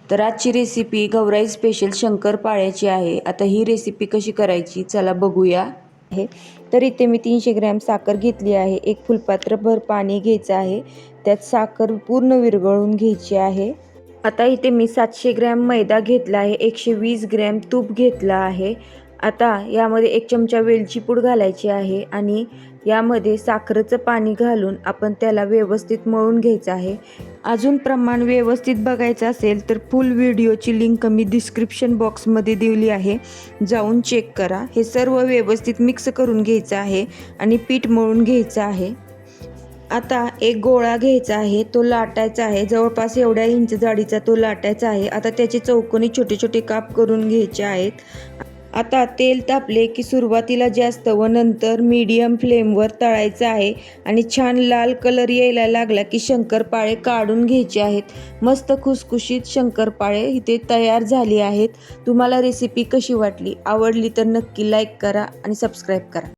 तर आजची recipe Gaurai special शंकरपाळ्याची आहे। आता ही रेसिपी कशी करायची चला बघूया। तर इथे मी 300 ग्रॅम साखर घेतली आहे। एक फुलपात्रभर पाणी घ्यायचं आहे, त्यात साखर पूर्ण विरघळून घ्यायची आहे। आता इथे मी 700 ग्रॅम मैदा घेतला आहे, 120 ग्रॅम तूप घेतला आहे। आता यामध्ये 1 चमचा वेलची पूड घालायची आहे आणि यामध्ये साखरेचं पाणी घालून आपण त्याला व्यवस्थित मळून घ्यायचं आहे। अजून प्रमाण व्यवस्थित बघायचं असेल तर फुल व्हिडिओची लिंक मी डिस्क्रिप्शन बॉक्समध्ये दिली आहे, जाऊन चेक करा। हे सर्व व्यवस्थित मिक्स करून घ्यायचं आहे आणि पीठ मळून घ्यायचं आहे। आता एक गोळा घ्यायचा आहे, तो लाटायचा आहे, जवळपास एवढ्या इंच जाडीचा तो लाटायचा आहे। आता त्याचे चौकोनी छोटे छोटे काप करून घ्यायचे आहेत। आता तेल तापले की सुरुवातीला जास्त व नंतर मीडियम फ्लेमवर तळायचं आहे आणि छान लाल कलर यायला लागला की शंकरपाळे काढून घ्यायचे आहेत। मस्त खुसखुशीत शंकरपाळे इथे तयार झाले आहेत। तुम्हाला रेसिपी कशी वाटली, आवडली तर नक्की लाईक करा आणि सबस्क्राईब करा।